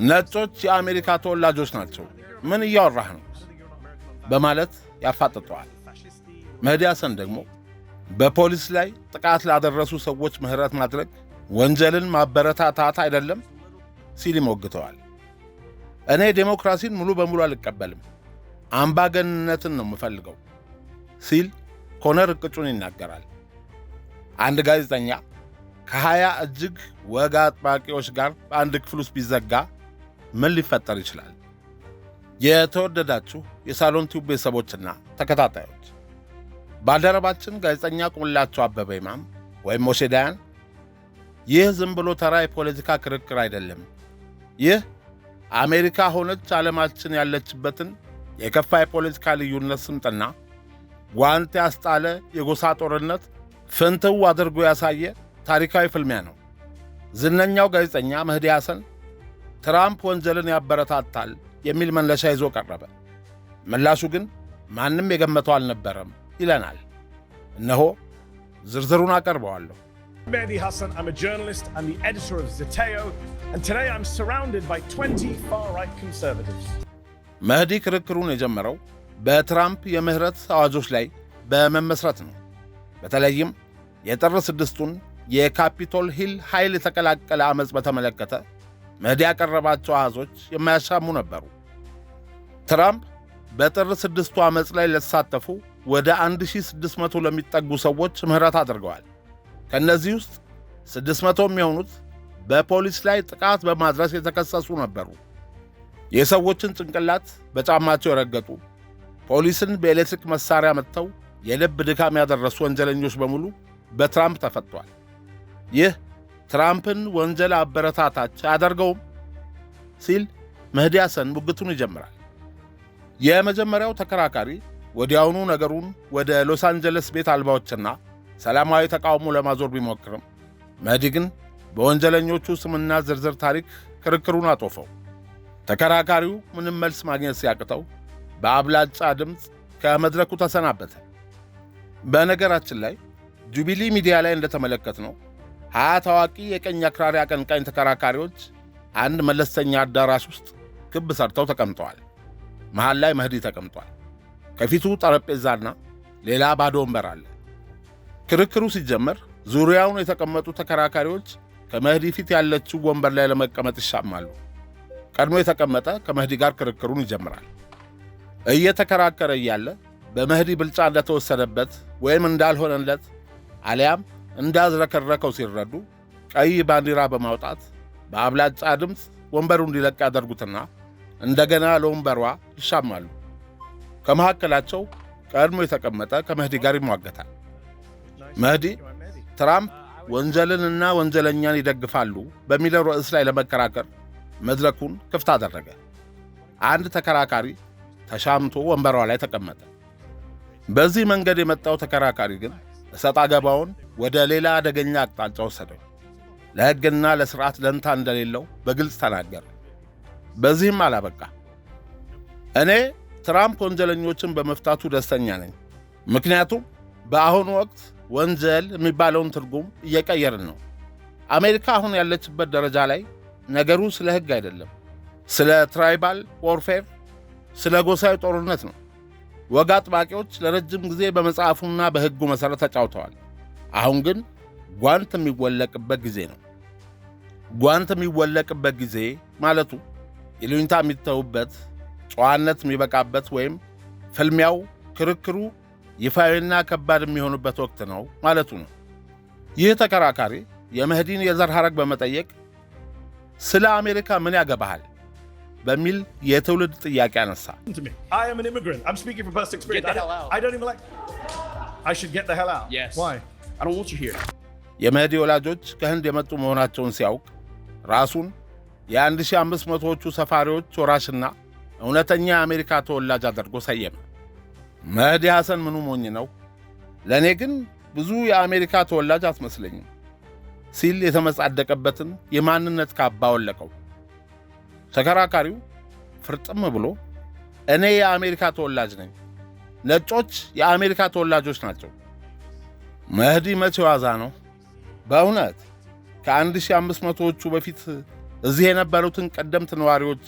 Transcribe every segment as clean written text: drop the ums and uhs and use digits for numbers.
ነጮች የአሜሪካ ተወላጆች ናቸው፣ ምን እያወራህ ነው በማለት ያፋጥጠዋል። መህዲ ሐሰን ደግሞ በፖሊስ ላይ ጥቃት ላደረሱ ሰዎች ምህረት ማድረግ ወንጀልን ማበረታታት አይደለም ሲል ይሞግተዋል። እኔ ዴሞክራሲን ሙሉ በሙሉ አልቀበልም፣ አምባገነንነትን ነው የምፈልገው ሲል ኮነር እቅጩን ይናገራል። አንድ ጋዜጠኛ ከ20 እጅግ ወግ አጥባቂዎች ጋር በአንድ ክፍል ውስጥ ቢዘጋ ምን ሊፈጠር ይችላል? የተወደዳችሁ የሳሎን ቲዩብ ቤተሰቦችና ተከታታዮች፣ ባልደረባችን ጋዜጠኛ ቁምላቸው አበበ ኢማም ወይም ሞሼ ዳያን ይህ ዝም ብሎ ተራ የፖለቲካ ክርክር አይደለም፣ ይህ አሜሪካ ሆነች ዓለማችን ያለችበትን የከፋ የፖለቲካ ልዩነት ስምጥና ጓንት ያስጣለ የጎሳ ጦርነት ፍንትው አድርጎ ያሳየ ታሪካዊ ፍልሚያ ነው። ዝነኛው ጋዜጠኛ መህዲ ሐሰን ትራምፕ ወንጀልን ያበረታታል የሚል መነሻ ይዞ ቀረበ። ምላሹ ግን ማንም የገመተው አልነበረም ይለናል። እነሆ ዝርዝሩን አቀርበዋለሁ። Mehdi Hasan, I'm a journalist and the editor of Zeteo, and today I'm surrounded by 20 far-right conservatives. መህዲ ክርክሩን የጀመረው በትራምፕ የምህረት አዋጆች ላይ በመመስረት ነው። በተለይም የጥር 6ቱን የካፒቶል ሂል ኃይል የተቀላቀለ ዓመፅ በተመለከተ መህዲ ያቀረባቸው አሃዞች የማያሻሙ ነበሩ። ትራምፕ በጥር 6ቱ ዓመፅ ላይ ለተሳተፉ ወደ 1600 ለሚጠጉ ሰዎች ምህረት አድርገዋል። ከእነዚህ ውስጥ 600 የሚሆኑት በፖሊስ ላይ ጥቃት በማድረስ የተከሰሱ ነበሩ። የሰዎችን ጭንቅላት በጫማቸው የረገጡ፣ ፖሊስን በኤሌክትሪክ መሳሪያ መጥተው የልብ ድካም ያደረሱ ወንጀለኞች በሙሉ በትራምፕ ተፈቷል። ይህ ትራምፕን ወንጀል አበረታታች አያደርገውም ሲል መህዲ ሐሰን ሙግቱን ይጀምራል። የመጀመሪያው ተከራካሪ ወዲያውኑ ነገሩን ወደ ሎስ አንጀለስ ቤት አልባዎችና ሰላማዊ ተቃውሞ ለማዞር ቢሞክርም መህዲ ግን በወንጀለኞቹ ስምና ዝርዝር ታሪክ ክርክሩን አጦፈው። ተከራካሪው ምንም መልስ ማግኘት ሲያቅተው በአብላጫ ድምፅ ከመድረኩ ተሰናበተ። በነገራችን ላይ ጁቢሊ ሚዲያ ላይ እንደተመለከትነው 20 ታዋቂ የቀኝ አክራሪ አቀንቃኝ ተከራካሪዎች አንድ መለስተኛ አዳራሽ ውስጥ ክብ ሰርተው ተቀምጠዋል። መሃል ላይ መህዲ ተቀምጧል። ከፊቱ ጠረጴዛና ሌላ ባዶ ወንበር አለ። ክርክሩ ሲጀመር ዙሪያውን የተቀመጡ ተከራካሪዎች ከመህዲ ፊት ያለችው ወንበር ላይ ለመቀመጥ ይሻማሉ። ቀድሞ የተቀመጠ ከመህዲ ጋር ክርክሩን ይጀምራል። እየተከራከረ እያለ በመህዲ ብልጫ እንደተወሰደበት ወይም እንዳልሆነለት አሊያም እንዳዝረከረከው ሲረዱ ቀይ ባንዲራ በማውጣት በአብላጫ ድምፅ ወንበሩ እንዲለቅ ያደርጉትና እንደገና ለወንበሯ ይሻማሉ። ከመካከላቸው ቀድሞ የተቀመጠ ከመህዲ ጋር ይሟገታል። መህዲ ትራምፕ ወንጀልንና ወንጀለኛን ይደግፋሉ በሚለው ርዕስ ላይ ለመከራከር መድረኩን ክፍት አደረገ። አንድ ተከራካሪ ተሻምቶ ወንበሯ ላይ ተቀመጠ። በዚህ መንገድ የመጣው ተከራካሪ ግን እሰጥ አገባውን ወደ ሌላ አደገኛ አቅጣጫ ወሰደው። ለሕግና ለሥርዓት ደንታ እንደሌለው በግልጽ ተናገረ። በዚህም አላበቃ። እኔ ትራምፕ ወንጀለኞችን በመፍታቱ ደስተኛ ነኝ፣ ምክንያቱም በአሁኑ ወቅት ወንጀል የሚባለውን ትርጉም እየቀየርን ነው። አሜሪካ አሁን ያለችበት ደረጃ ላይ ነገሩ ስለ ሕግ አይደለም፣ ስለ ትራይባል ዎርፌር፣ ስለ ጎሳዊ ጦርነት ነው። ወግ አጥባቂዎች ለረጅም ጊዜ በመጽሐፉና በሕጉ መሠረት ተጫውተዋል። አሁን ግን ጓንት የሚወለቅበት ጊዜ ነው። ጓንት የሚወለቅበት ጊዜ ማለቱ ይሉኝታ የሚተውበት፣ ጨዋነት የሚበቃበት ወይም ፍልሚያው፣ ክርክሩ ይፋዊና ከባድ የሚሆኑበት ወቅት ነው ማለቱ ነው። ይህ ተከራካሪ የመህዲን የዘር ሐረግ በመጠየቅ ስለ አሜሪካ ምን ያገባሃል በሚል የትውልድ ጥያቄ አነሳ። I am an immigrant. I'm speaking from personal experience. Get the hell out. I don't even like... I should get the hell out. Yes. Why? I don't want you here. የመህዲ ወላጆች ከህንድ የመጡ መሆናቸውን ሲያውቅ ራሱን የ1500ዎቹ ሰፋሪዎች ወራሽና እውነተኛ የአሜሪካ ተወላጅ አድርጎ ሰየመ። መህዲ ሐሰን ምኑ ሞኝ ነው፣ ለእኔ ግን ብዙ የአሜሪካ ተወላጅ አትመስለኝም ሲል የተመጻደቀበትን የማንነት ካባ ወለቀው። ተከራካሪው ፍርጥም ብሎ እኔ የአሜሪካ ተወላጅ ነኝ፣ ነጮች የአሜሪካ ተወላጆች ናቸው። መህዲ መቼ ዋዛ ነው? በእውነት ከ1500ዎቹ በፊት እዚህ የነበሩትን ቀደምት ነዋሪዎች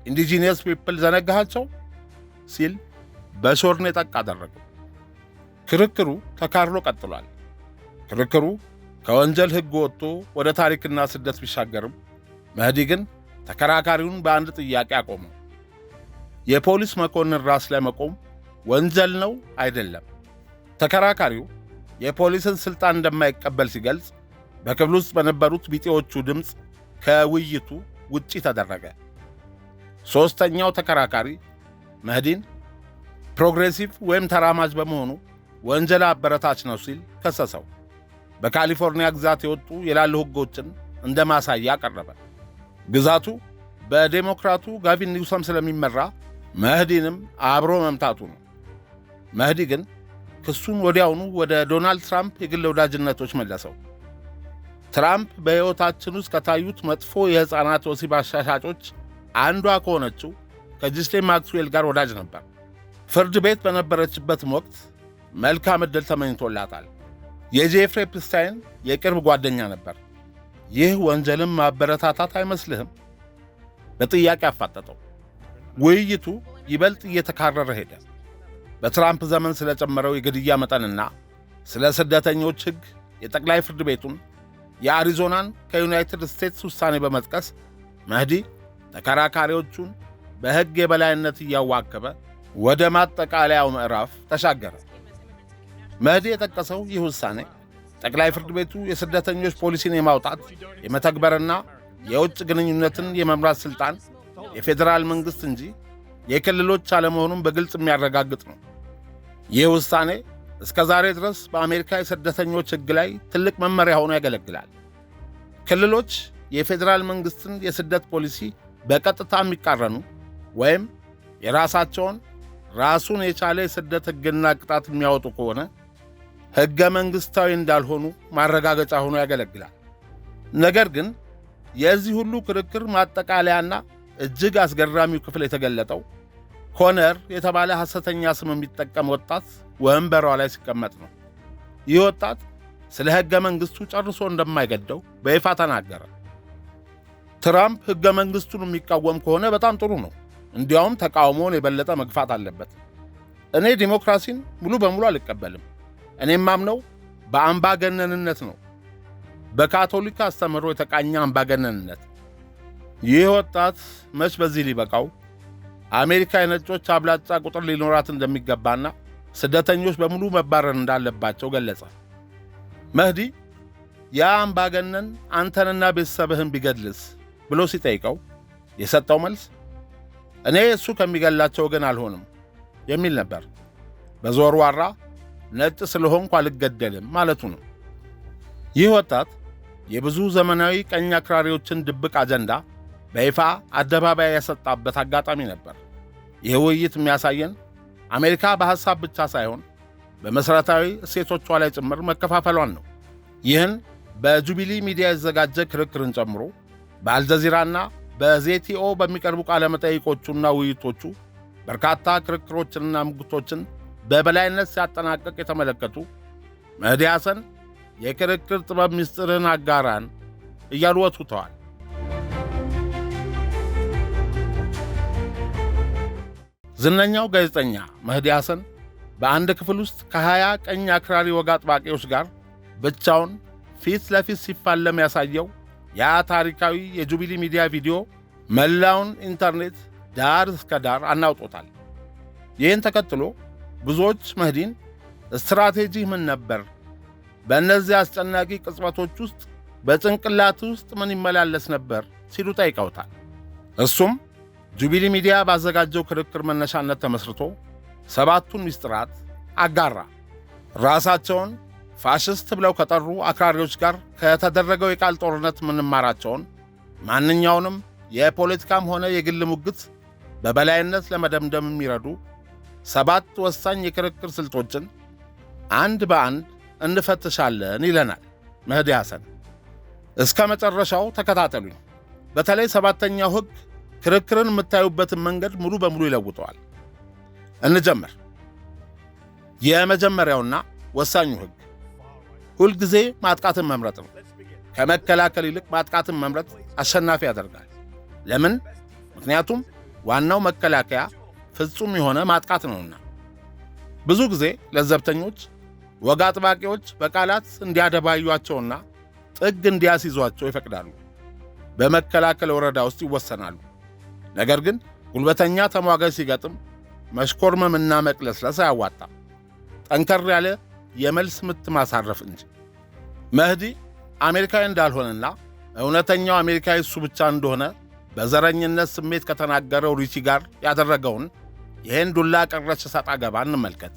ኢንዲጂነስ ፒፕል ዘነጋሃቸው ሲል በሾርኔ ጠቅ አደረገው። ክርክሩ ተካርሎ ቀጥሏል። ክርክሩ ከወንጀል ሕግ ወጥቶ ወደ ታሪክና ስደት ቢሻገርም መህዲ ግን ተከራካሪውን በአንድ ጥያቄ አቆመው። የፖሊስ መኮንን ራስ ላይ መቆም ወንጀል ነው አይደለም? ተከራካሪው የፖሊስን ሥልጣን እንደማይቀበል ሲገልጽ በክፍል ውስጥ በነበሩት ቢጤዎቹ ድምፅ ከውይይቱ ውጪ ተደረገ። ሦስተኛው ተከራካሪ መህዲን ፕሮግሬሲቭ ወይም ተራማጅ በመሆኑ ወንጀል አበረታች ነው ሲል ከሰሰው። በካሊፎርኒያ ግዛት የወጡ የላሉ ሕጎችን እንደ ማሳያ ቀረበ። ግዛቱ በዴሞክራቱ ጋቪን ኒውሰም ስለሚመራ መህዲንም አብሮ መምታቱ ነው። መህዲ ግን ክሱን ወዲያውኑ ወደ ዶናልድ ትራምፕ የግል ወዳጅነቶች መለሰው። ትራምፕ በሕይወታችን ውስጥ ከታዩት መጥፎ የሕፃናት ወሲብ አሻሻጮች አንዷ ከሆነችው ከጂስሌን ማክስዌል ጋር ወዳጅ ነበር። ፍርድ ቤት በነበረችበትም ወቅት መልካም ዕድል ተመኝቶላታል። የጄፍሪ ኤፕስታይን የቅርብ ጓደኛ ነበር። ይህ ወንጀልም ማበረታታት አይመስልህም? በጥያቄ አፋጠጠው። ውይይቱ ይበልጥ እየተካረረ ሄደ። በትራምፕ ዘመን ስለጨመረው የግድያ መጠንና ስለ ስደተኞች ሕግ የጠቅላይ ፍርድ ቤቱን የአሪዞናን ከዩናይትድ ስቴትስ ውሳኔ በመጥቀስ መህዲ ተከራካሪዎቹን በሕግ የበላይነት እያዋከበ ወደ ማጠቃለያው ምዕራፍ ተሻገረ። መህዲ የጠቀሰው ይህ ውሳኔ ጠቅላይ ፍርድ ቤቱ የስደተኞች ፖሊሲን የማውጣት የመተግበርና የውጭ ግንኙነትን የመምራት ሥልጣን የፌዴራል መንግሥት እንጂ የክልሎች አለመሆኑን በግልጽ የሚያረጋግጥ ነው። ይህ ውሳኔ እስከ ዛሬ ድረስ በአሜሪካ የስደተኞች ሕግ ላይ ትልቅ መመሪያ ሆኖ ያገለግላል። ክልሎች የፌዴራል መንግሥትን የስደት ፖሊሲ በቀጥታ የሚቃረኑ ወይም የራሳቸውን ራሱን የቻለ የስደት ሕግና ቅጣት የሚያወጡ ከሆነ ሕገ መንግሥታዊ እንዳልሆኑ ማረጋገጫ ሆኖ ያገለግላል። ነገር ግን የዚህ ሁሉ ክርክር ማጠቃለያና እጅግ አስገራሚው ክፍል የተገለጠው ኮነር የተባለ ሐሰተኛ ስም የሚጠቀም ወጣት ወንበሯ ላይ ሲቀመጥ ነው። ይህ ወጣት ስለ ሕገ መንግሥቱ ጨርሶ እንደማይገደው በይፋ ተናገረ። ትራምፕ ሕገ መንግሥቱን የሚቃወም ከሆነ በጣም ጥሩ ነው። እንዲያውም ተቃውሞውን የበለጠ መግፋት አለበት። እኔ ዲሞክራሲን ሙሉ በሙሉ አልቀበልም። እኔም ማምነው በአምባገነንነት ነው፣ በካቶሊክ አስተምህሮ የተቃኘ አምባገነንነት። ይህ ወጣት መች በዚህ ሊበቃው አሜሪካ የነጮች አብላጫ ቁጥር ሊኖራት እንደሚገባና ስደተኞች በሙሉ መባረር እንዳለባቸው ገለጸ። መህዲ ያ አምባገነን አንተንና ቤተሰብህን ቢገድልስ ብሎ ሲጠይቀው የሰጠው መልስ እኔ እሱ ከሚገላቸው ወገን አልሆንም የሚል ነበር። በዞር ዋራ ነጭ ስለሆንኩ አልገደልም ማለቱ ነው። ይህ ወጣት የብዙ ዘመናዊ ቀኝ አክራሪዎችን ድብቅ አጀንዳ በይፋ አደባባይ ያሰጣበት አጋጣሚ ነበር። ይህ ውይይት የሚያሳየን አሜሪካ በሐሳብ ብቻ ሳይሆን በመሠረታዊ እሴቶቿ ላይ ጭምር መከፋፈሏን ነው። ይህን በጁቢሊ ሚዲያ የተዘጋጀ ክርክርን ጨምሮ በአልጀዚራና በዜቲኦ በሚቀርቡ ቃለ መጠይቆቹና ውይይቶቹ በርካታ ክርክሮችንና ሙግቶችን በበላይነት ሲያጠናቀቅ የተመለከቱ መህዲ ሐሰን የክርክር ጥበብ ምስጢርን አጋራን እያሉ ወትውተዋል። ዝነኛው ጋዜጠኛ መህዲ ሐሰን በአንድ ክፍል ውስጥ ከ20 ቀኝ አክራሪ ወግ አጥባቂዎች ጋር ብቻውን ፊት ለፊት ሲፋለም ያሳየው ያ ታሪካዊ የጁቢሊ ሚዲያ ቪዲዮ መላውን ኢንተርኔት ዳር እስከ ዳር አናውጦታል። ይህን ተከትሎ ብዙዎች መህዲን ስትራቴጂ ምን ነበር? በእነዚህ አስጨናቂ ቅጽበቶች ውስጥ በጭንቅላት ውስጥ ምን ይመላለስ ነበር ሲሉ ጠይቀውታል። እሱም ጁቢሊ ሚዲያ ባዘጋጀው ክርክር መነሻነት ተመስርቶ 7ቱን ምስጢራት አጋራ። ራሳቸውን ፋሽስት ብለው ከጠሩ አክራሪዎች ጋር ከተደረገው የቃል ጦርነት ምንማራቸውን ማንኛውንም የፖለቲካም ሆነ የግል ሙግት በበላይነት ለመደምደም የሚረዱ 7 ወሳኝ የክርክር ስልቶችን አንድ በአንድ እንፈትሻለን ይለናል መህዲ ሐሰን። እስከ መጨረሻው ተከታተሉኝ። በተለይ 7ኛው ሕግ ክርክርን የምታዩበትን መንገድ ሙሉ በሙሉ ይለውጠዋል። እንጀምር። የመጀመሪያውና ወሳኙ ሕግ ሁልጊዜ ማጥቃትን መምረጥ ነው። ከመከላከል ይልቅ ማጥቃትን መምረጥ አሸናፊ ያደርጋል። ለምን? ምክንያቱም ዋናው መከላከያ ፍጹም የሆነ ማጥቃት ነውና። ብዙ ጊዜ ለዘብተኞች ወግ አጥባቂዎች በቃላት እንዲያደባዩአቸውና ጥግ እንዲያስይዟቸው ይፈቅዳሉ። በመከላከል ወረዳ ውስጥ ይወሰናሉ። ነገር ግን ጉልበተኛ ተሟጋች ሲገጥም መሽኮርመምና መቅለስለስ አያዋጣም፣ ጠንከር ያለ የመልስ ምት ማሳረፍ እንጂ። መህዲ አሜሪካዊ እንዳልሆነና እውነተኛው አሜሪካዊ እሱ ብቻ እንደሆነ በዘረኝነት ስሜት ከተናገረው ሪቺ ጋር ያደረገውን ይህን ዱላ ቀረሽ ሰጣ ገባ እንመልከት።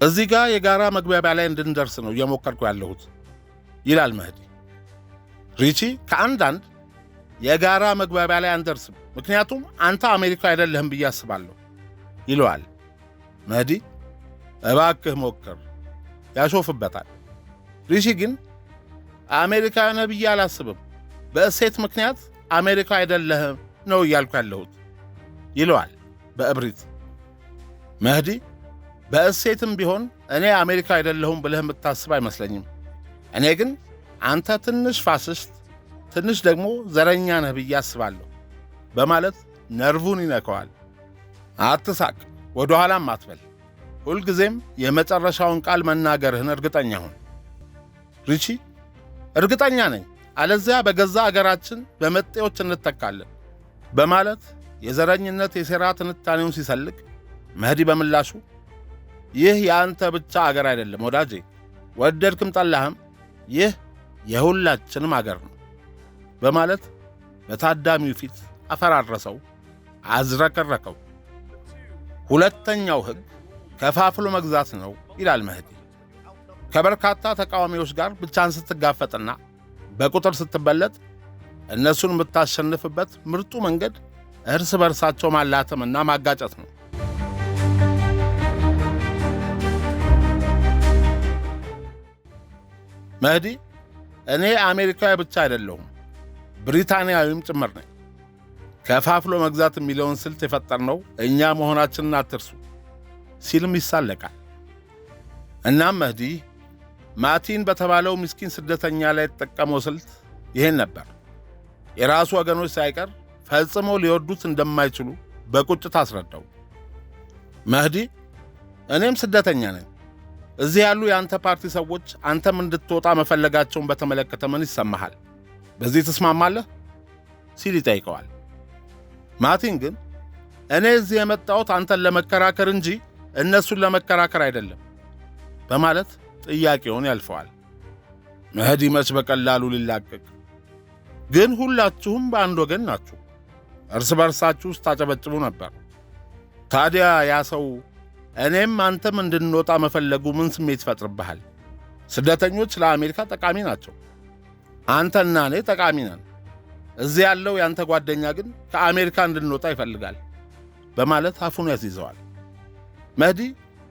እዚህ ጋር የጋራ መግባቢያ ላይ እንድንደርስ ነው እየሞከርኩ ያለሁት ይላል መህዲ። ሪቺ ከአንዳንድ የጋራ መግባቢያ ላይ አንደርስም፣ ምክንያቱም አንተ አሜሪካዊ አይደለህም ብዬ አስባለሁ ይለዋል። መህዲ እባክህ ሞክር ያሾፍበታል። ሪቺ ግን አሜሪካዊ ነህ ብዬ አላስብም፣ በእሴት ምክንያት አሜሪካ አይደለህም ነው እያልኩ ያለሁት ይለዋል በእብሪት። መህዲ በእሴትም ቢሆን እኔ አሜሪካ አይደለሁም ብለህ የምታስብ አይመስለኝም። እኔ ግን አንተ ትንሽ ፋሽስት፣ ትንሽ ደግሞ ዘረኛ ነህ ብዬ አስባለሁ በማለት ነርቡን ይነከዋል። አትሳቅ፣ ወደ ኋላም አትበል። ሁልጊዜም የመጨረሻውን ቃል መናገርህን እርግጠኛ ሁን። ሪቺ እርግጠኛ ነኝ፣ አለዚያ በገዛ አገራችን በመጤዎች እንተካለን በማለት የዘረኝነት የሴራ ትንታኔውን ሲሰልቅ፣ መህዲ በምላሹ ይህ የአንተ ብቻ አገር አይደለም ወዳጄ፣ ወደድክም ጠላህም ይህ የሁላችንም አገር ነው በማለት በታዳሚው ፊት አፈራረሰው፣ አዝረከረከው። ሁለተኛው ሕግ ከፋፍሎ መግዛት ነው ይላል መህዲ። ከበርካታ ተቃዋሚዎች ጋር ብቻን ስትጋፈጥና በቁጥር ስትበለጥ እነሱን የምታሸንፍበት ምርጡ መንገድ እርስ በርሳቸው ማላተምና ማጋጨት ነው። መህዲ እኔ አሜሪካዊ ብቻ አይደለሁም ብሪታንያዊም ጭምር ነኝ። ከፋፍሎ መግዛት የሚለውን ስልት የፈጠርነው እኛ መሆናችንን አትርሱ ሲልም ይሳለቃል። እናም መህዲ ማቲን በተባለው ምስኪን ስደተኛ ላይ የተጠቀመው ስልት ይሄን ነበር። የራሱ ወገኖች ሳይቀር ፈጽሞ ሊወዱት እንደማይችሉ በቁጭት አስረዳው። መህዲ እኔም ስደተኛ ነኝ፣ እዚህ ያሉ የአንተ ፓርቲ ሰዎች አንተም እንድትወጣ መፈለጋቸውን በተመለከተ ምን ይሰማሃል? በዚህ ትስማማለህ? ሲል ይጠይቀዋል። ማቲን ግን እኔ እዚህ የመጣሁት አንተን ለመከራከር እንጂ እነሱን ለመከራከር አይደለም በማለት ጥያቄውን ያልፈዋል። መህዲ መች በቀላሉ ሊላቀቅ፣ ግን ሁላችሁም በአንድ ወገን ናችሁ፣ እርስ በርሳችሁ ውስጥ ታጨበጭቡ ነበር። ታዲያ ያ ሰው እኔም አንተም እንድንወጣ መፈለጉ ምን ስሜት ይፈጥርብሃል? ስደተኞች ለአሜሪካ ጠቃሚ ናቸው፣ አንተና እኔ ጠቃሚ ነን። እዚህ ያለው ያንተ ጓደኛ ግን ከአሜሪካ እንድንወጣ ይፈልጋል በማለት አፉን ያስይዘዋል። መህዲ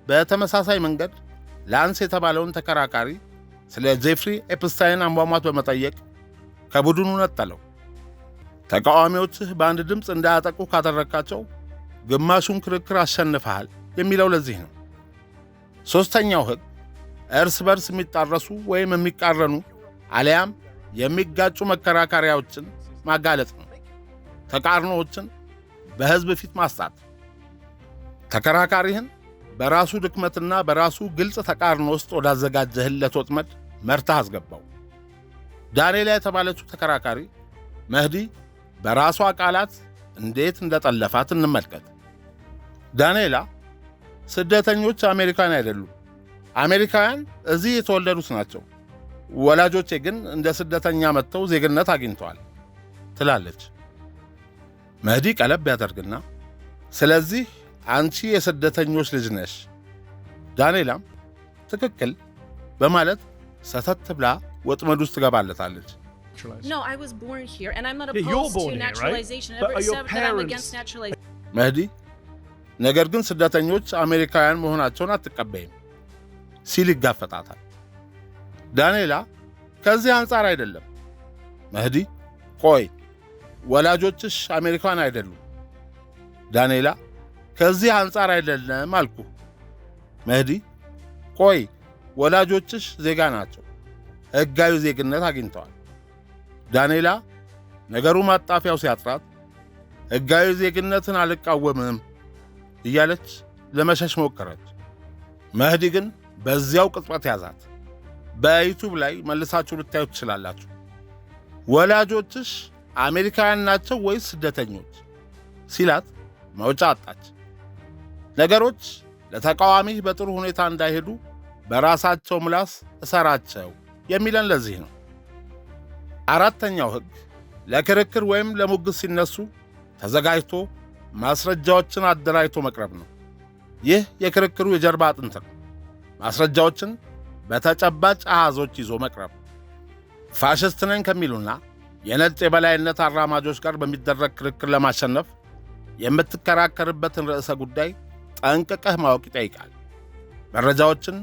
በተመሳሳይ መንገድ ላንስ የተባለውን ተከራካሪ ስለ ጄፍሪ ኤፕስታይን አሟሟት በመጠየቅ ከቡድኑ ነጠለው። ተቃዋሚዎችህ በአንድ ድምፅ እንዳያጠቁ ካደረካቸው ግማሹን ክርክር አሸንፈሃል የሚለው ለዚህ ነው። ሦስተኛው ሕግ እርስ በርስ የሚጣረሱ ወይም የሚቃረኑ አሊያም የሚጋጩ መከራከሪያዎችን ማጋለጥ ነው። ተቃርኖዎችን በሕዝብ ፊት ማስጣት። ተከራካሪህን በራሱ ድክመትና በራሱ ግልጽ ተቃርኖ ውስጥ ወዳዘጋጀህለት ወጥመድ መርተህ አስገባው። ዳንኤላ የተባለችው ተከራካሪ መህዲ በራሷ ቃላት እንዴት እንደጠለፋት እንመልከት። ዳንኤላ ስደተኞች አሜሪካን አይደሉም፣ አሜሪካውያን እዚህ የተወለዱት ናቸው፣ ወላጆቼ ግን እንደ ስደተኛ መጥተው ዜግነት አግኝተዋል ትላለች። መህዲ ቀለብ ያደርግና ስለዚህ አንቺ የስደተኞች ልጅ ነሽ። ዳንኤላም ትክክል በማለት ሰተት ብላ ወጥመድ ውስጥ ትገባለታለች። No, I was born here and I'm not opposed to naturalization. But are your Except that I'm parents- against naturalization. መህዲ ነገር ግን ስደተኞች አሜሪካውያን መሆናቸውን አትቀበይም ሲል ይጋፈጣታል። ዳንኤላ ከዚህ አንጻር አይደለም። መህዲ ቆይ ወላጆችሽ አሜሪካን አይደሉም። ዳንኤላ ከዚህ አንጻር አይደለም አልኩ። መህዲ ቆይ ወላጆችሽ ዜጋ ናቸው። ሕጋዊ ዜግነት አግኝተዋል። ዳንኤላ ነገሩ ማጣፊያው ሲያጥራት ሕጋዊ ዜግነትን አልቃወምም እያለች ለመሸሽ ሞከረች። መህዲ ግን በዚያው ቅጽበት ያዛት። በዩቲዩብ ላይ መልሳችሁ ልታዩት ትችላላችሁ። ወላጆችሽ አሜሪካውያን ናቸው ወይስ ስደተኞች ሲላት መውጫ አጣች። ነገሮች ለተቃዋሚህ በጥሩ ሁኔታ እንዳይሄዱ በራሳቸው ምላስ እሰራቸው የሚለን ለዚህ ነው። አራተኛው ሕግ ለክርክር ወይም ለሙግት ሲነሱ ተዘጋጅቶ ማስረጃዎችን አደራጅቶ መቅረብ ነው። ይህ የክርክሩ የጀርባ አጥንት ነው። ማስረጃዎችን በተጨባጭ አሃዞች ይዞ መቅረብ። ፋሽስት ነኝ ከሚሉና የነጭ የበላይነት አራማጆች ጋር በሚደረግ ክርክር ለማሸነፍ የምትከራከርበትን ርዕሰ ጉዳይ ጠንቅቀህ ማወቅ ይጠይቃል። መረጃዎችን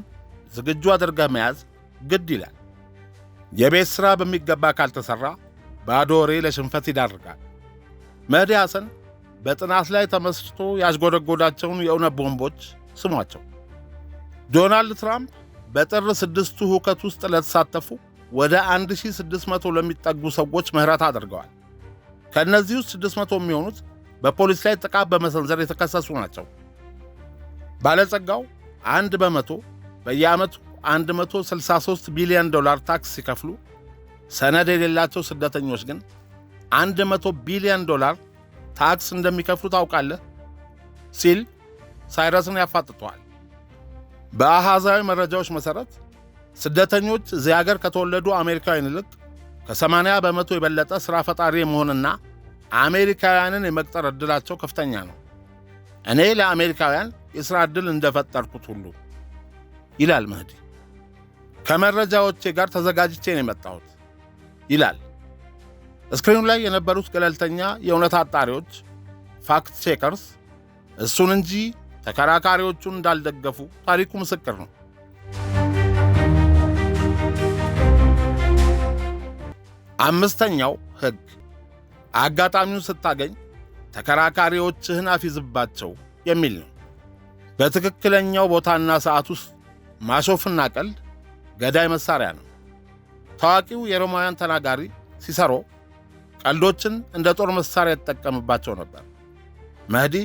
ዝግጁ አድርገህ መያዝ ግድ ይላል። የቤት ሥራ በሚገባ ካልተሠራ ባዶ ወሬ ለሽንፈት ይዳርጋል። መህዲ ሐሰን በጥናት ላይ ተመስርቶ ያስጎደጎዳቸውን የእውነት ቦምቦች ስሟቸው። ዶናልድ ትራምፕ በጥር 6ቱ ሁከት ውስጥ ለተሳተፉ ወደ 1600 ለሚጠጉ ሰዎች ምህረት አድርገዋል። ከእነዚህ ውስጥ 600 የሚሆኑት በፖሊስ ላይ ጥቃት በመሰንዘር የተከሰሱ ናቸው። ባለጸጋው 1% በየዓመቱ $163 ቢሊዮን ታክስ ሲከፍሉ፣ ሰነድ የሌላቸው ስደተኞች ግን $100 ቢሊዮን ታክስ እንደሚከፍሉ ታውቃለህ ሲል ሳይረስን ያፋጥጠዋል። በአሃዛዊ መረጃዎች መሠረት ስደተኞች እዚህ አገር ከተወለዱ አሜሪካውያን ይልቅ ከ80% የበለጠ ሥራ ፈጣሪ የመሆንና አሜሪካውያንን የመቅጠር ዕድላቸው ከፍተኛ ነው። እኔ ለአሜሪካውያን የሥራ ዕድል እንደፈጠርኩት ሁሉ ይላል መህዲ። ከመረጃዎቼ ጋር ተዘጋጅቼ ነው የመጣሁት ይላል። ስክሪኑ ላይ የነበሩት ገለልተኛ የእውነት አጣሪዎች ፋክት ቼከርስ እሱን እንጂ ተከራካሪዎቹን እንዳልደገፉ ታሪኩ ምስክር ነው። አምስተኛው ሕግ አጋጣሚውን ስታገኝ ተከራካሪዎችህን አፊዝባቸው የሚል ነው። በትክክለኛው ቦታና ሰዓት ውስጥ ማሾፍና ቀልድ ገዳይ መሳሪያ ነው። ታዋቂው የሮማውያን ተናጋሪ ሲሰሮ ቀልዶችን እንደ ጦር መሳሪያ የተጠቀምባቸው ነበር። መህዲ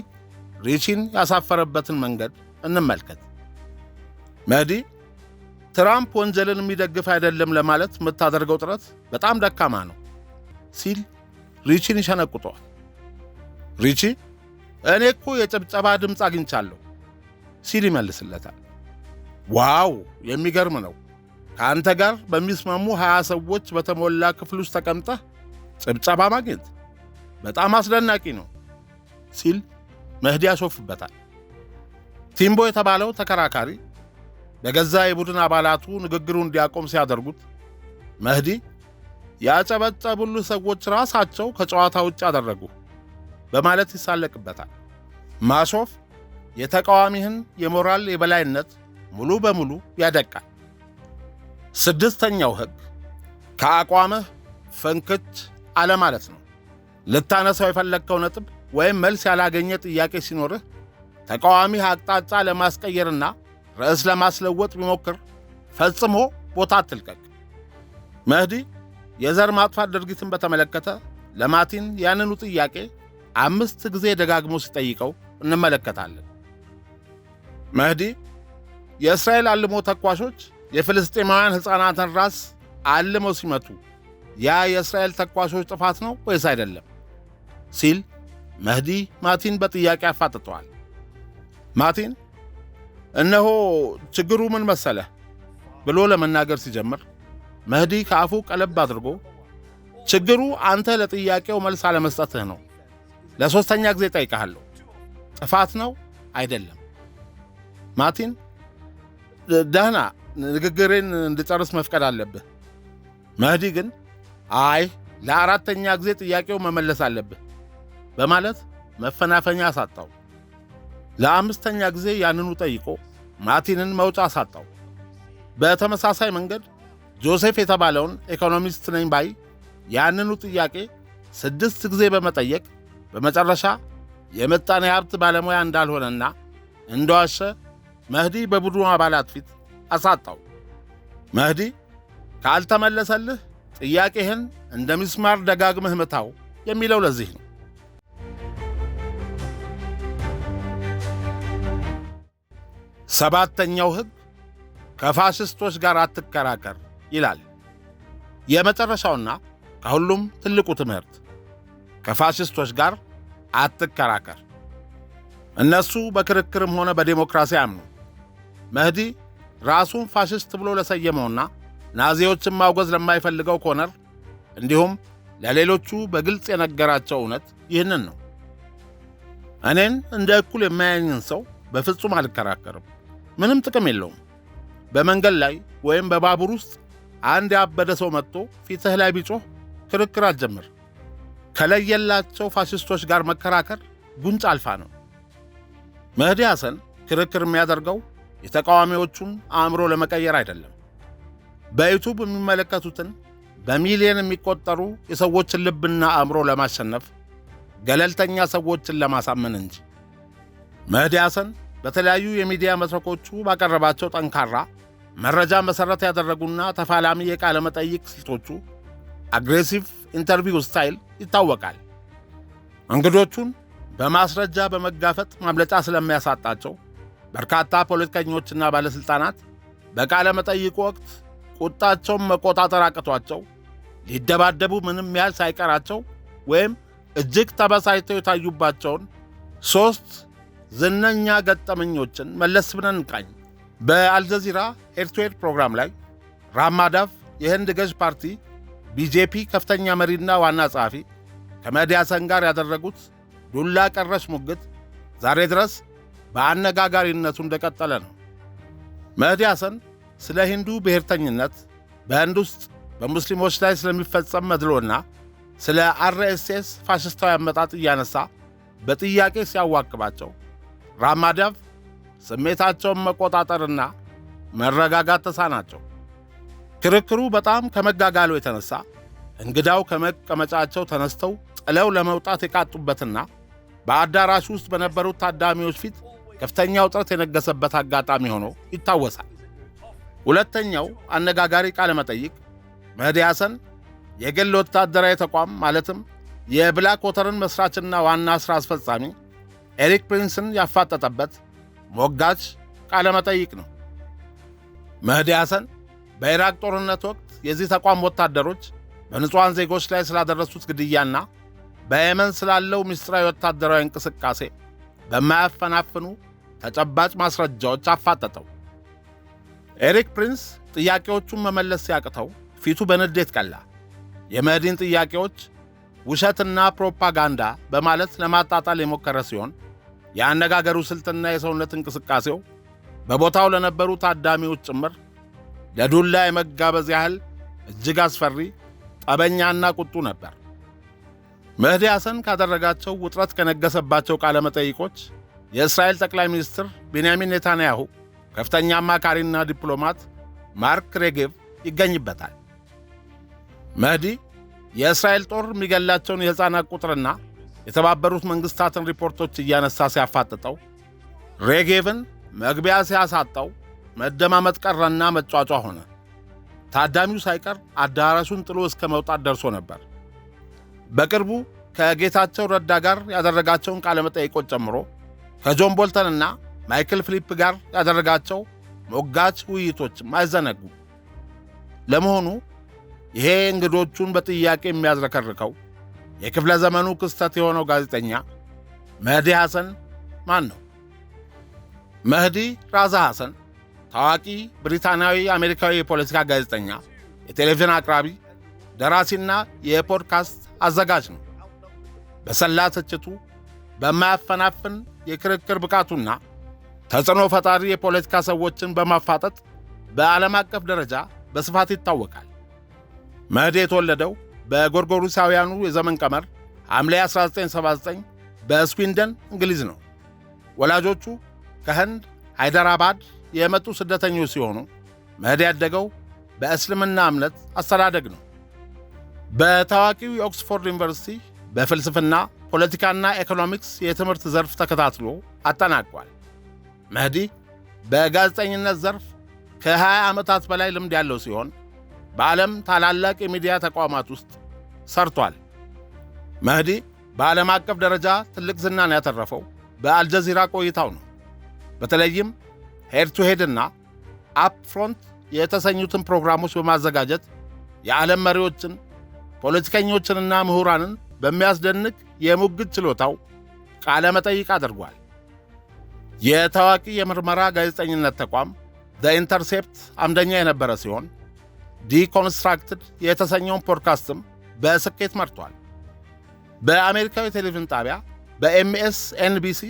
ሪቺን ያሳፈረበትን መንገድ እንመልከት። መህዲ ትራምፕ ወንጀልን የሚደግፍ አይደለም ለማለት የምታደርገው ጥረት በጣም ደካማ ነው ሲል ሪቺን ይሸነቁጠዋል። ሪቺ እኔ እኮ የጭብጨባ ድምፅ አግኝቻለሁ ሲል ይመልስለታል። ዋው የሚገርም ነው። ከአንተ ጋር በሚስማሙ 20 ሰዎች በተሞላ ክፍል ውስጥ ተቀምጠህ ጭብጨባ ማግኘት በጣም አስደናቂ ነው ሲል መህዲ ያሾፍበታል። ቲምቦ የተባለው ተከራካሪ በገዛ የቡድን አባላቱ ንግግሩ እንዲያቆም ሲያደርጉት መህዲ ያጨበጨቡልህ ሰዎች ራሳቸው ከጨዋታ ውጭ አደረጉ በማለት ይሳለቅበታል። ማሾፍ የተቃዋሚህን የሞራል የበላይነት ሙሉ በሙሉ ያደቃል። ስድስተኛው ሕግ ከአቋምህ ፍንክች አለማለት ነው። ልታነሳው የፈለግከው ነጥብ ወይም መልስ ያላገኘ ጥያቄ ሲኖርህ ተቃዋሚህ አቅጣጫ ለማስቀየርና ርዕስ ለማስለወጥ ቢሞክር ፈጽሞ ቦታ አትልቀቅ። መህዲ የዘር ማጥፋት ድርጊትን በተመለከተ ለማቲን ያንኑ ጥያቄ 5 ጊዜ ደጋግሞ ሲጠይቀው እንመለከታለን። መህዲ የእስራኤል አልሞ ተኳሾች የፍልስጤማውያን ሕፃናትን ራስ አልመው ሲመቱ ያ የእስራኤል ተኳሾች ጥፋት ነው ወይስ አይደለም ሲል መህዲ ማቲን በጥያቄ አፋጥጠዋል። ማቲን እነሆ ችግሩ ምን መሰለህ ብሎ ለመናገር ሲጀምር መህዲ ከአፉ ቀለብ አድርጎ ችግሩ አንተ ለጥያቄው መልስ አለመስጠትህ ነው። ለሶስተኛ ጊዜ ጠይቀሃለሁ። ጥፋት ነው አይደለም? ማቲን ደህና ንግግሬን እንድጨርስ መፍቀድ አለብህ። መህዲ ግን አይ ለአራተኛ ጊዜ ጥያቄው መመለስ አለብህ በማለት መፈናፈኛ አሳጣው። ለአምስተኛ ጊዜ ያንኑ ጠይቆ ማቲንን መውጫ አሳጣው። በተመሳሳይ መንገድ ጆሴፍ የተባለውን ኢኮኖሚስት ነኝ ባይ ያንኑ ጥያቄ 6 ጊዜ በመጠየቅ በመጨረሻ የምጣኔ ሀብት ባለሙያ እንዳልሆነና እንደዋሸ መህዲ በቡድኑ አባላት ፊት አሳጣው። መህዲ ካልተመለሰልህ ጥያቄህን እንደ ሚስማር ደጋግመህ ምታው የሚለው ለዚህ ነው። ሰባተኛው ሕግ ከፋሽስቶች ጋር አትከራከር ይላል። የመጨረሻውና ከሁሉም ትልቁ ትምህርት ከፋሽስቶች ጋር አትከራከር። እነሱ በክርክርም ሆነ በዲሞክራሲ አምኑ። መህዲ ራሱን ፋሽስት ብሎ ለሰየመውና ናዚዎችን ማውገዝ ለማይፈልገው ኮነር እንዲሁም ለሌሎቹ በግልጽ የነገራቸው እውነት ይህንን ነው። እኔን እንደ እኩል የማያኝን ሰው በፍጹም አልከራከርም። ምንም ጥቅም የለውም። በመንገድ ላይ ወይም በባቡር ውስጥ አንድ ያበደ ሰው መጥቶ ፊትህ ላይ ቢጮህ ክርክር አትጀምር። ከለየላቸው ፋሽስቶች ጋር መከራከር ጉንጭ አልፋ ነው። መህዲ ሐሰን ክርክር የሚያደርገው የተቃዋሚዎቹን አእምሮ ለመቀየር አይደለም። በዩቱብ የሚመለከቱትን በሚሊዮን የሚቆጠሩ የሰዎችን ልብና አእምሮ ለማሸነፍ ገለልተኛ ሰዎችን ለማሳመን እንጂ። መህዲ ሐሰን በተለያዩ የሚዲያ መድረኮቹ ባቀረባቸው ጠንካራ መረጃ መሠረት ያደረጉና ተፋላሚ የቃለ መጠይቅ ስልቶቹ አግሬሲቭ ኢንተርቪው ስታይል ይታወቃል። እንግዶቹን በማስረጃ በመጋፈጥ ማምለጫ ስለሚያሳጣቸው በርካታ ፖለቲከኞችና ባለሥልጣናት በቃለ መጠይቁ ወቅት ቁጣቸውን መቆጣጠር አቅቷቸው ሊደባደቡ ምንም ያህል ሳይቀራቸው ወይም እጅግ ተበሳጭተው የታዩባቸውን 3 ዝነኛ ገጠመኞችን መለስ ብለን እንቃኝ። በአልጀዚራ ሄድ ቱ ሄድ ፕሮግራም ላይ ራማዳፍ የህንድ ገዥ ፓርቲ ቢጄፒ ከፍተኛ መሪና ዋና ጸሐፊ ከመህዲ ሐሰን ጋር ያደረጉት ዱላ ቀረሽ ሙግት ዛሬ ድረስ በአነጋጋሪነቱ እንደቀጠለ ነው። መህዲ ሐሰን ስለ ሂንዱ ብሔርተኝነት፣ በህንድ ውስጥ በሙስሊሞች ላይ ስለሚፈጸም መድሎና ስለ አርኤስኤስ ፋሽስታዊ አመጣጥ እያነሳ በጥያቄ ሲያዋክባቸው ራማዳፍ ስሜታቸውን መቆጣጠርና መረጋጋት ተሳናቸው። ክርክሩ በጣም ከመጋጋሉ የተነሳ እንግዳው ከመቀመጫቸው ተነስተው ጥለው ለመውጣት የቃጡበትና በአዳራሹ ውስጥ በነበሩት ታዳሚዎች ፊት ከፍተኛ ውጥረት የነገሰበት አጋጣሚ ሆኖ ይታወሳል። ሁለተኛው አነጋጋሪ ቃለ መጠይቅ መህዲ ሐሰን የግል ወታደራዊ ተቋም ማለትም የብላክ ዎተርን መስራችና ዋና ሥራ አስፈጻሚ ኤሪክ ፕሪንስን ያፋጠጠበት ሞጋች ቃለ መጠይቅ ነው። መህዲ ሐሰን በኢራቅ ጦርነት ወቅት የዚህ ተቋም ወታደሮች በንጹሐን ዜጎች ላይ ስላደረሱት ግድያና በየመን ስላለው ምስጢራዊ ወታደራዊ እንቅስቃሴ በማያፈናፍኑ ተጨባጭ ማስረጃዎች አፋጠጠው። ኤሪክ ፕሪንስ ጥያቄዎቹን መመለስ ሲያቅተው ፊቱ በንዴት ቀላ። የመህዲን ጥያቄዎች ውሸትና ፕሮፓጋንዳ በማለት ለማጣጣል የሞከረ ሲሆን የአነጋገሩ ስልትና የሰውነት እንቅስቃሴው በቦታው ለነበሩ ታዳሚዎች ጭምር ለዱላ የመጋበዝ ያህል እጅግ አስፈሪ፣ ጠበኛና ቁጡ ነበር። መህዲ ሐሰን ካደረጋቸው ውጥረት ከነገሰባቸው ቃለ መጠይቆች የእስራኤል ጠቅላይ ሚኒስትር ቤንያሚን ኔታንያሁ ከፍተኛ አማካሪና ዲፕሎማት ማርክ ሬጌቭ ይገኝበታል። መህዲ የእስራኤል ጦር የሚገላቸውን የሕፃናት ቁጥርና የተባበሩት መንግሥታትን ሪፖርቶች እያነሳ ሲያፋጥጠው ሬጌቭን መግቢያ ሲያሳጣው መደማመጥ ቀረና መጫጫ ሆነ። ታዳሚው ሳይቀር አዳራሹን ጥሎ እስከ መውጣት ደርሶ ነበር። በቅርቡ ከጌታቸው ረዳ ጋር ያደረጋቸውን ቃለ መጠይቆች ጨምሮ ከጆን ቦልተንና ማይክል ፊሊፕ ጋር ያደረጋቸው ሞጋች ውይይቶችም አይዘነጉ። ለመሆኑ ይሄ እንግዶቹን በጥያቄ የሚያዝረከርከው የክፍለ ዘመኑ ክስተት የሆነው ጋዜጠኛ መህዲ ሐሰን ማን ነው? መህዲ ራዛ ሐሰን ታዋቂ ብሪታንያዊ አሜሪካዊ የፖለቲካ ጋዜጠኛ፣ የቴሌቪዥን አቅራቢ፣ ደራሲና የፖድካስት አዘጋጅ ነው። በሰላ ትችቱ፣ በማያፈናፍን የክርክር ብቃቱና ተጽዕኖ ፈጣሪ የፖለቲካ ሰዎችን በማፋጠጥ በዓለም አቀፍ ደረጃ በስፋት ይታወቃል። መህዲ የተወለደው በጎርጎሮሳውያኑ የዘመን ቀመር ሐምሌ 1979 በስዊንደን እንግሊዝ ነው። ወላጆቹ ከህንድ ሃይደራባድ የመጡ ስደተኞች ሲሆኑ መህዲ ያደገው በእስልምና እምነት አስተዳደግ ነው። በታዋቂው የኦክስፎርድ ዩኒቨርሲቲ በፍልስፍና ፖለቲካና ኢኮኖሚክስ የትምህርት ዘርፍ ተከታትሎ አጠናቋል። መህዲ በጋዜጠኝነት ዘርፍ ከ20 ዓመታት በላይ ልምድ ያለው ሲሆን በዓለም ታላላቅ የሚዲያ ተቋማት ውስጥ ሰርቷል። መህዲ በዓለም አቀፍ ደረጃ ትልቅ ዝናን ያተረፈው በአልጀዚራ ቆይታው ነው። በተለይም ሄድ ቱ ሄድ እና አፕ ፍሮንት የተሰኙትን ፕሮግራሞች በማዘጋጀት የዓለም መሪዎችን፣ ፖለቲከኞችንና ምሁራንን በሚያስደንቅ የሙግት ችሎታው ቃለ መጠይቅ አድርጓል። የታዋቂ የምርመራ ጋዜጠኝነት ተቋም ዘ ኢንተርሴፕት አምደኛ የነበረ ሲሆን ዲኮንስትራክትድ የተሰኘውን ፖድካስትም በስኬት መርቷል። በአሜሪካዊ ቴሌቪዥን ጣቢያ በኤምኤስ ኤንቢሲ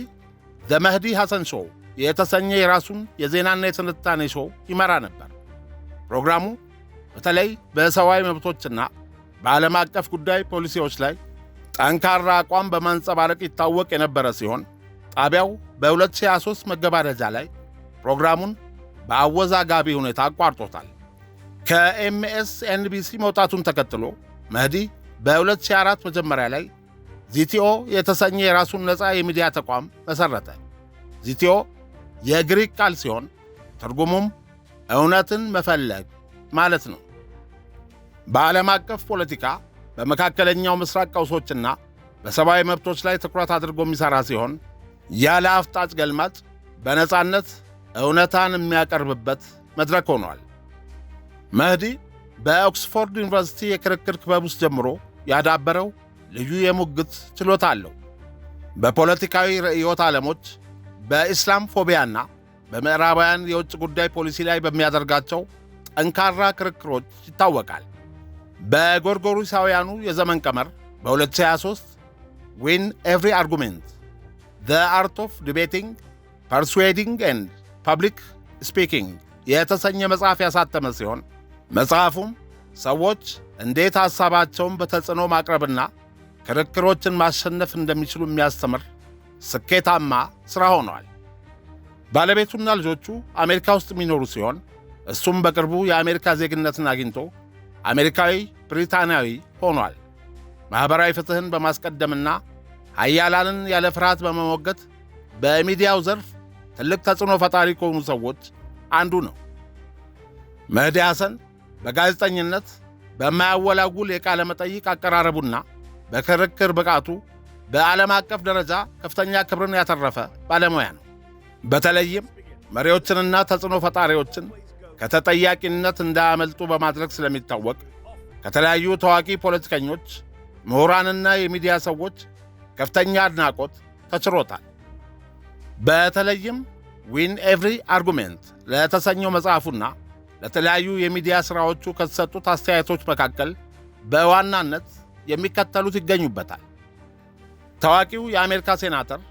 ዘ መህዲ ሐሰን ሾው የተሰኘ የራሱን የዜናና የትንታኔ ሾው ይመራ ነበር። ፕሮግራሙ በተለይ በሰብአዊ መብቶችና በዓለም አቀፍ ጉዳይ ፖሊሲዎች ላይ ጠንካራ አቋም በማንጸባረቅ ይታወቅ የነበረ ሲሆን ጣቢያው በ2023 መገባደጃ ላይ ፕሮግራሙን በአወዛጋቢ ሁኔታ አቋርጦታል። ከኤምኤስ ኤንቢሲ መውጣቱን ተከትሎ መህዲ በ2004 መጀመሪያ ላይ ዚቲኦ የተሰኘ የራሱን ነፃ የሚዲያ ተቋም መሠረተ። ዚቲኦ የግሪክ ቃል ሲሆን ትርጉሙም እውነትን መፈለግ ማለት ነው። በዓለም አቀፍ ፖለቲካ፣ በመካከለኛው ምስራቅ ቀውሶችና በሰብአዊ መብቶች ላይ ትኩረት አድርጎ የሚሠራ ሲሆን ያለ አፍጣጭ ገልማጭ በነፃነት እውነታን የሚያቀርብበት መድረክ ሆኗል። መህዲ በኦክስፎርድ ዩኒቨርሲቲ የክርክር ክበብ ውስጥ ጀምሮ ያዳበረው ልዩ የሙግት ችሎታ አለው። በፖለቲካዊ ርዕዮተ ዓለሞች፣ በኢስላም ፎቢያና በምዕራባውያን የውጭ ጉዳይ ፖሊሲ ላይ በሚያደርጋቸው ጠንካራ ክርክሮች ይታወቃል። በጎርጎሮሳውያኑ የዘመን ቀመር በ2023 ዊን ኤቭሪ አርጉሜንት ዘ አርት ኦፍ ዲቤቲንግ ፐርስዌዲንግ ኤንድ ፐብሊክ ስፒኪንግ የተሰኘ መጽሐፍ ያሳተመ ሲሆን መጽሐፉም ሰዎች እንዴት ሐሳባቸውን በተጽዕኖ ማቅረብና ክርክሮችን ማሸነፍ እንደሚችሉ የሚያስተምር ስኬታማ ሥራ ሆኗል። ባለቤቱና ልጆቹ አሜሪካ ውስጥ የሚኖሩ ሲሆን እሱም በቅርቡ የአሜሪካ ዜግነትን አግኝቶ አሜሪካዊ ብሪታንያዊ ሆኗል። ማኅበራዊ ፍትሕን በማስቀደምና ኃያላንን ያለ ፍርሃት በመሞገት በሚዲያው ዘርፍ ትልቅ ተጽዕኖ ፈጣሪ ከሆኑ ሰዎች አንዱ ነው። መህዲ ሐሰን በጋዜጠኝነት በማያወላውል የቃለ መጠይቅ አቀራረቡና በክርክር ብቃቱ በዓለም አቀፍ ደረጃ ከፍተኛ ክብርን ያተረፈ ባለሙያ ነው። በተለይም መሪዎችንና ተጽዕኖ ፈጣሪዎችን ከተጠያቂነት እንዳያመልጡ በማድረግ ስለሚታወቅ ከተለያዩ ታዋቂ ፖለቲከኞች፣ ምሁራንና የሚዲያ ሰዎች ከፍተኛ አድናቆት ተችሮታል። በተለይም ዊን ኤቭሪ አርጉሜንት ለተሰኘው መጽሐፉና ለተለያዩ የሚዲያ ሥራዎቹ ከተሰጡት አስተያየቶች መካከል በዋናነት የሚከተሉት ይገኙበታል። ታዋቂው የአሜሪካ ሴናተር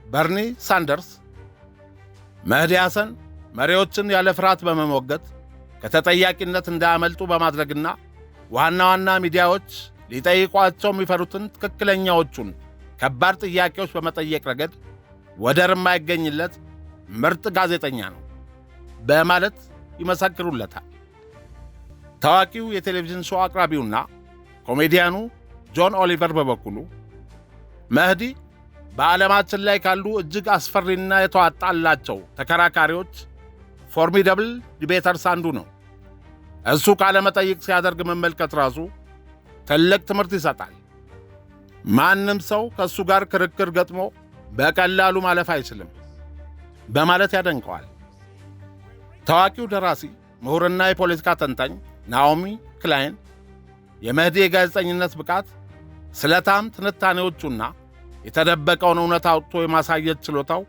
በርኒ ሳንደርስ መህዲ ሐሰን መሪዎችን ያለ ፍርሃት በመሞገት ከተጠያቂነት እንዳያመልጡ በማድረግና ዋና ዋና ሚዲያዎች ሊጠይቋቸው የሚፈሩትን ትክክለኛዎቹን ከባድ ጥያቄዎች በመጠየቅ ረገድ ወደር የማይገኝለት ምርጥ ጋዜጠኛ ነው በማለት ይመሰክሩለታል። ታዋቂው የቴሌቪዥን ሾው አቅራቢውና ኮሜዲያኑ ጆን ኦሊቨር በበኩሉ መህዲ በዓለማችን ላይ ካሉ እጅግ አስፈሪና የተዋጣላቸው ተከራካሪዎች ፎርሚደብል ዲቤተርስ አንዱ ነው። እሱ ቃለ መጠይቅ ሲያደርግ መመልከት ራሱ ትልቅ ትምህርት ይሰጣል። ማንም ሰው ከእሱ ጋር ክርክር ገጥሞ በቀላሉ ማለፍ አይችልም በማለት ያደንቀዋል። ታዋቂው ደራሲ ምሁርና የፖለቲካ ተንታኝ ናኦሚ ክላይን የመህዲ የጋዜጠኝነት ብቃት ስለታም ትንታኔዎቹና የተደበቀውን እውነት አውጥቶ የማሳየት ችሎታው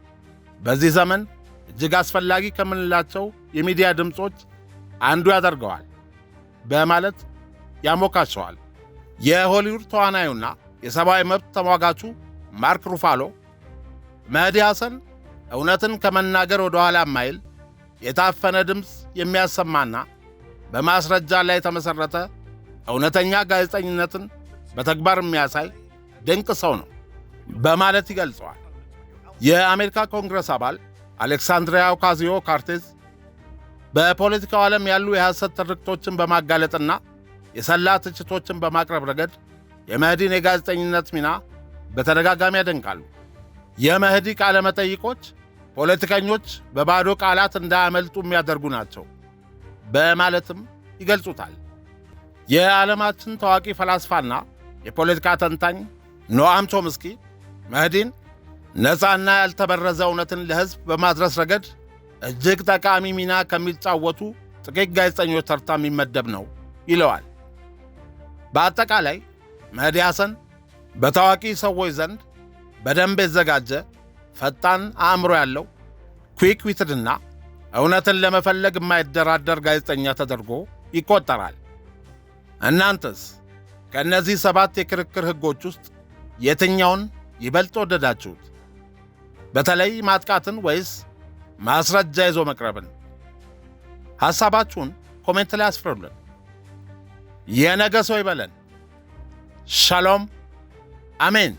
በዚህ ዘመን እጅግ አስፈላጊ ከምንላቸው የሚዲያ ድምፆች አንዱ ያደርገዋል በማለት ያሞካሸዋል። የሆሊውድ ተዋናዩና የሰብአዊ መብት ተሟጋቹ ማርክ ሩፋሎ መህዲ ሐሰን እውነትን ከመናገር ወደ ኋላ የማይል የታፈነ ድምፅ የሚያሰማና በማስረጃ ላይ የተመሠረተ እውነተኛ ጋዜጠኝነትን በተግባር የሚያሳይ ድንቅ ሰው ነው በማለት ይገልጸዋል። የአሜሪካ ኮንግረስ አባል አሌክሳንድሪያ ኦካሲዮ-ኮርቴዝ በፖለቲካው ዓለም ያሉ የሐሰት ትርክቶችን በማጋለጥና የሰላ ትችቶችን በማቅረብ ረገድ የመህዲን የጋዜጠኝነት ሚና በተደጋጋሚ ያደንቃሉ። የመህዲ ቃለ መጠይቆች ፖለቲከኞች በባዶ ቃላት እንዳያመልጡ የሚያደርጉ ናቸው በማለትም ይገልጹታል። የዓለማችን ታዋቂ ፈላስፋና የፖለቲካ ተንታኝ ኖአም ቾምስኪ መህዲን ነፃና ያልተበረዘ እውነትን ለሕዝብ በማድረስ ረገድ እጅግ ጠቃሚ ሚና ከሚጫወቱ ጥቂት ጋዜጠኞች ተርታ የሚመደብ ነው ይለዋል። በአጠቃላይ መህዲ ሐሰን በታዋቂ ሰዎች ዘንድ በደንብ የተዘጋጀ ፈጣን አእምሮ ያለው ኩዊክ ዊትድና እውነትን ለመፈለግ የማይደራደር ጋዜጠኛ ተደርጎ ይቆጠራል። እናንተስ ከእነዚህ 7 የክርክር ሕጎች ውስጥ የትኛውን ይበልጥ ወደዳችሁት? በተለይ ማጥቃትን ወይስ ማስረጃ ይዞ መቅረብን? ሐሳባችሁን ኮሜንት ላይ አስፍሩልን። የነገ ሰው ይበለን። ሻሎም አሜን።